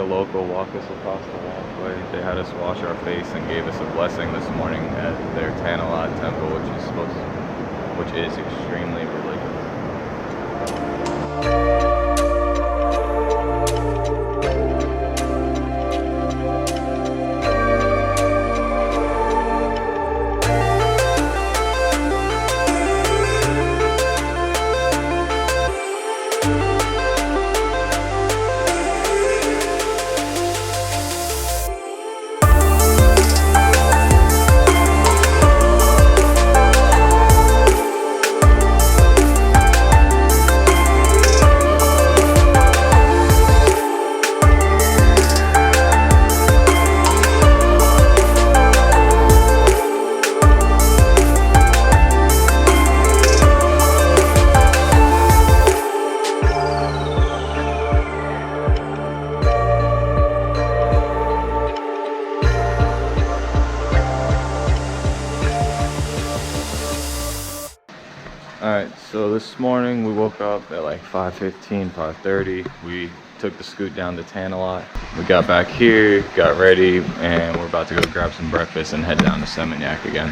a local walk us across the walkway. They had us wash our face and gave us a blessing this morning at their Tanah Lot temple, which is extremely religious. Alright, so this morning we woke up at like 5:15, 5:30. We took the scoot down to Tanah Lot. We got back here, got ready, and we're about to go grab some breakfast and head down to Seminyak again.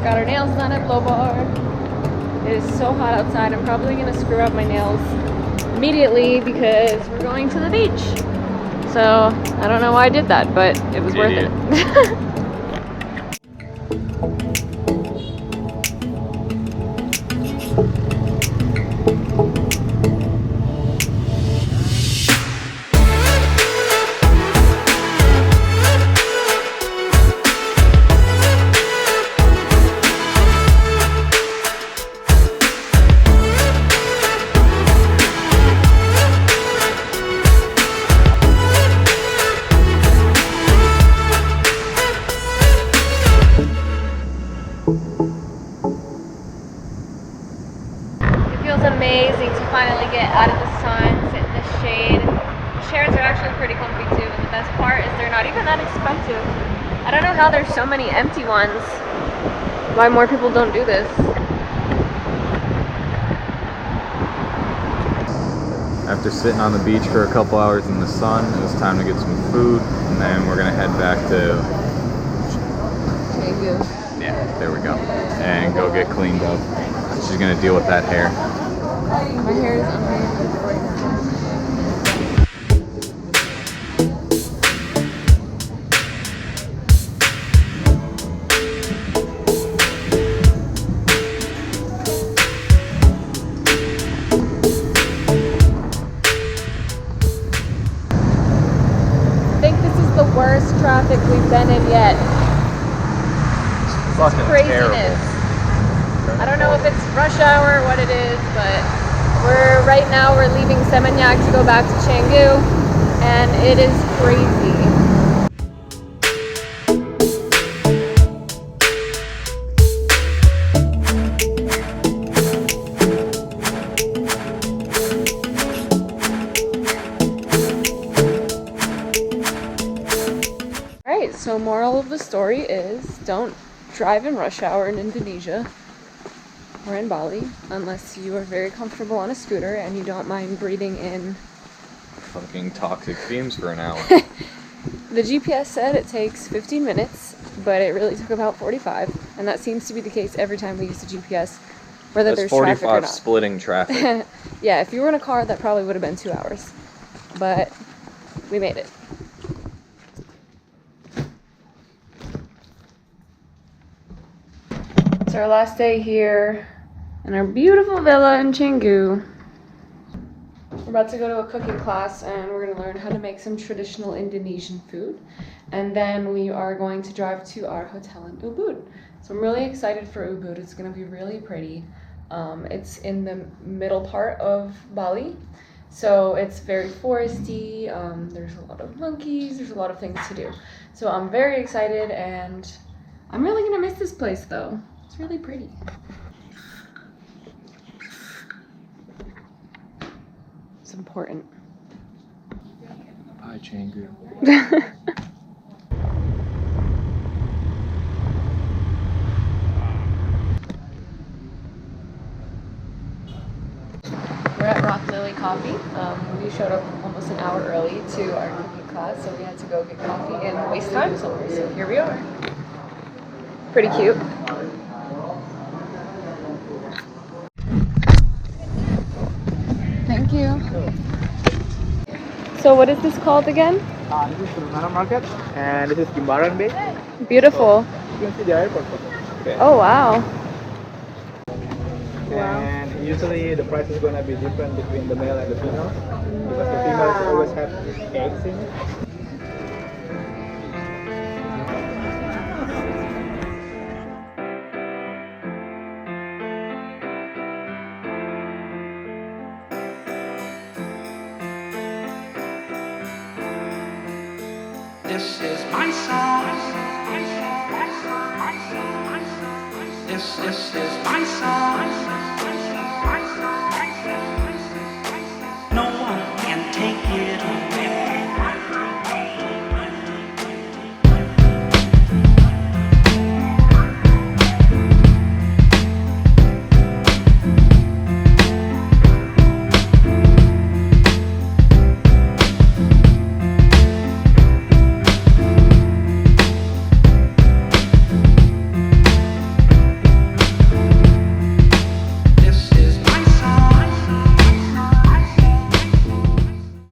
Got our nails done at Blow Bar. It is so hot outside. I'm probably gonna screw up my nails immediately because we're going to the beach. So I don't know why I did that, but it was worth it. Amazing to finally get out of the sun, sit in the shade. The chairs are actually pretty comfy too, and the best part is they're not even that expensive. I don't know how there's so many empty ones. Why more people don't do this. After sitting on the beach for a couple hours in the sun, it was time to get some food, and then we're gonna head back to Canggu. Yeah, there we go. And go get cleaned up. She's gonna deal with that hair. My hair is unbelievable. I think this is the worst traffic we've been in yet. Fucking Craziness. terrible. I don't know if it's rush hour or what it is, but right now we're leaving Seminyak to go back to Canggu, and it is crazy. Alright, so moral of the story is don't drive in rush hour in Indonesia or in Bali unless you are very comfortable on a scooter and you don't mind breathing in fucking toxic fumes for an hour. The GPS said it takes 15 minutes, but it really took about 45, and that seems to be the case every time we use the GPS, whether there's traffic or not. splitting traffic. Yeah, if you were in a car, that probably would have been 2 hours, but we made it. It's our last day here in our beautiful villa in Canggu. We're about to go to a cooking class and we're going to learn how to make some traditional Indonesian food. And then we are going to drive to our hotel in Ubud. So I'm really excited for Ubud. It's going to be really pretty. It's in the middle part of Bali. So it's very foresty. There's a lot of monkeys. There's a lot of things to do. So I'm very excited, and I'm really gonna miss this place though. It's really pretty. It's important. Bye, Canggu. We're at Rock Lily Coffee. We showed up almost an hour early to our cooking class, so we had to go get coffee and waste time somewhere. So here we are. Pretty cute. Thank you. So what is this called again? This is Seminyak Market, and this is Jimbaran Bay. Beautiful. You can see the airport. Okay. Oh wow. And usually the price is going to be different between the male and the female, because the females always have eggs in it. This is my song. This is my song.